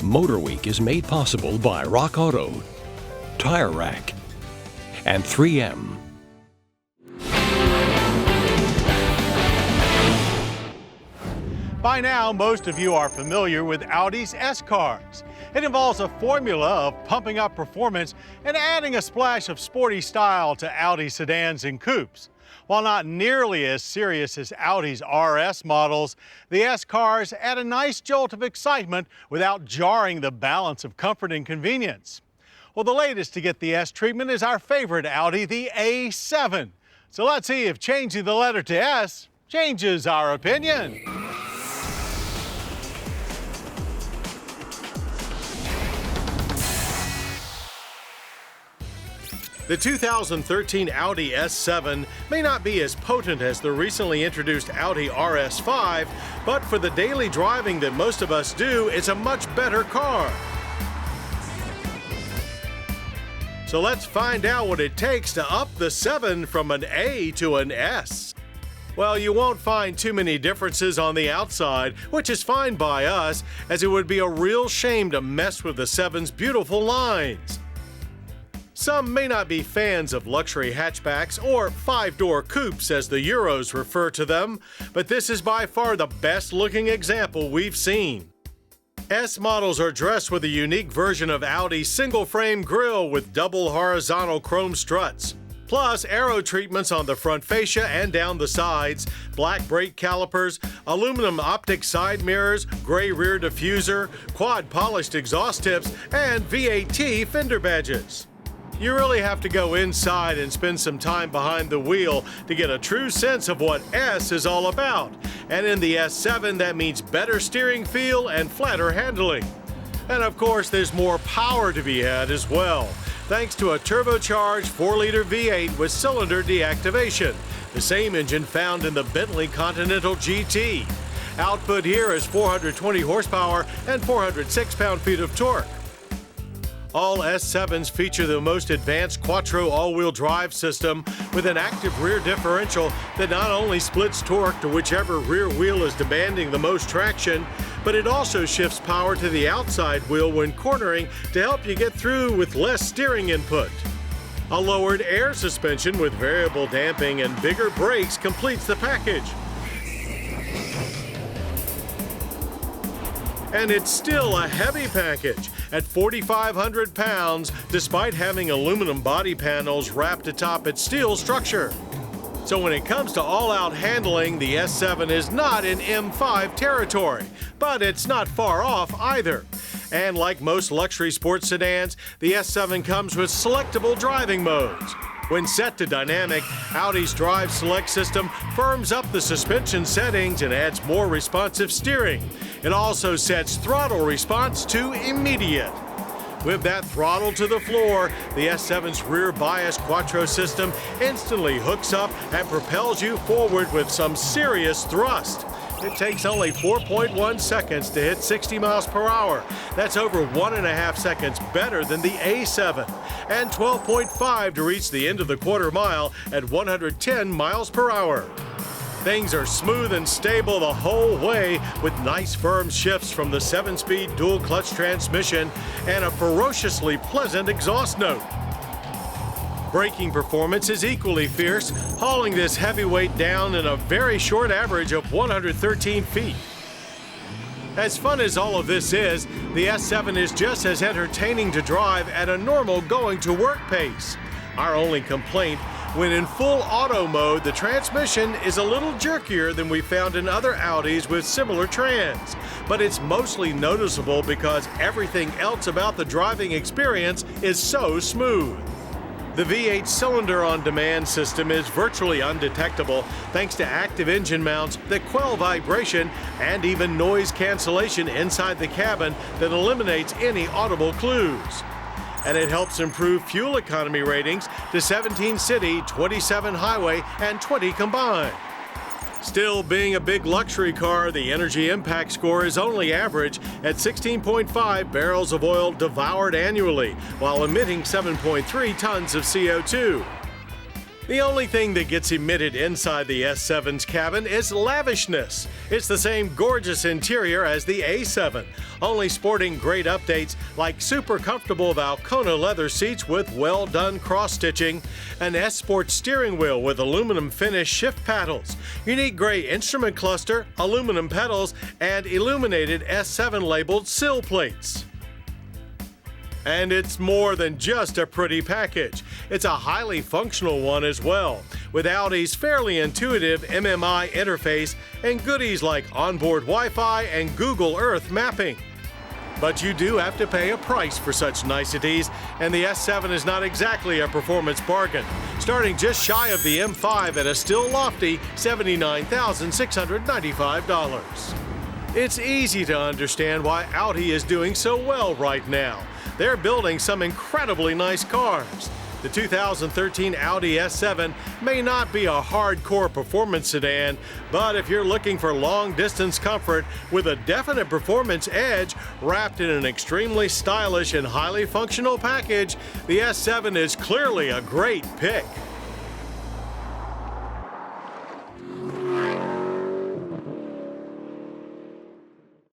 MotorWeek is made possible by Rock Auto, Tire Rack, and 3M. By now, most of you are familiar with Audi's S cars. It involves a formula of pumping up performance and adding a splash of sporty style to Audi sedans and coupes. While not nearly as serious as Audi's RS models, the S cars add a nice jolt of excitement without jarring the balance of comfort and convenience. Well, the latest to get the S treatment is our favorite Audi, the A7. So let's see if changing the letter to S changes our opinion. The 2013 Audi S7 may not be as potent as the recently introduced Audi RS5, but for the daily driving that most of us do, it's a much better car. So let's find out what it takes to up the 7 from an A to an S. Well, you won't find too many differences on the outside, which is fine by us, as it would be a real shame to mess with the 7's beautiful lines. Some may not be fans of luxury hatchbacks or five-door coupes as the Euros refer to them, but this is by far the best-looking example we've seen. S models are dressed with a unique version of Audi's single-frame grille with double horizontal chrome struts, plus aero treatments on the front fascia and down the sides, black brake calipers, aluminum optic side mirrors, gray rear diffuser, quad-polished exhaust tips, and VAT fender badges. You really have to go inside and spend some time behind the wheel to get a true sense of what S is all about. And in the S7, that means better steering feel and flatter handling. And of course, there's more power to be had as well, thanks to a turbocharged 4-liter V8 with cylinder deactivation, the same engine found in the Bentley Continental GT. Output here is 420 horsepower and 406 pound-feet of torque. All S7s feature the most advanced Quattro all-wheel drive system with an active rear differential that not only splits torque to whichever rear wheel is demanding the most traction, but it also shifts power to the outside wheel when cornering to help you get through with less steering input. A lowered air suspension with variable damping and bigger brakes completes the package. And it's still a heavy package at 4,500 pounds, despite having aluminum body panels wrapped atop its steel structure. So when it comes to all-out handling, the S7 is not in M5 territory, but it's not far off either. And like most luxury sports sedans, the S7 comes with selectable driving modes. When set to dynamic, Audi's Drive Select system firms up the suspension settings and adds more responsive steering. It also sets throttle response to immediate. With that throttle to the floor, the S7's rear bias Quattro system instantly hooks up and propels you forward with some serious thrust. It takes only 4.1 seconds to hit 60 miles per hour. That's over 1.5 seconds better than the A7, and 12.5 to reach the end of the quarter mile at 110 miles per hour. Things are smooth and stable the whole way with nice firm shifts from the 7-speed dual clutch transmission and a ferociously pleasant exhaust note. Braking performance is equally fierce, hauling this heavyweight down in a very short average of 113 feet. As fun as all of this is, the S7 is just as entertaining to drive at a normal going-to-work pace. Our only complaint, when in full auto mode, the transmission is a little jerkier than we found in other Audis with similar trans. But it's mostly noticeable because everything else about the driving experience is so smooth. The V8 cylinder-on-demand system is virtually undetectable thanks to active engine mounts that quell vibration and even noise cancellation inside the cabin that eliminates any audible clues. And it helps improve fuel economy ratings to 17 city, 27 highway, and 20 combined. Still, being a big luxury car, the energy impact score is only average at 16.5 barrels of oil devoured annually, while emitting 7.3 tons of CO2. The only thing that gets emitted inside the S7's cabin is lavishness. It's the same gorgeous interior as the A7, only sporting great updates like super comfortable Valcona leather seats with well-done cross-stitching, an S-Sport steering wheel with aluminum finish shift paddles, unique gray instrument cluster, aluminum pedals, and illuminated S7 labeled sill plates. And it's more than just a pretty package. It's a highly functional one as well, with Audi's fairly intuitive MMI interface and goodies like onboard Wi-Fi and Google Earth mapping. But you do have to pay a price for such niceties, and the S7 is not exactly a performance bargain, starting just shy of the M5 at a still lofty $79,695. It's easy to understand why Audi is doing so well right now. They're building some incredibly nice cars. The 2013 Audi S7 may not be a hardcore performance sedan, but if you're looking for long-distance comfort with a definite performance edge wrapped in an extremely stylish and highly functional package, the S7 is clearly a great pick.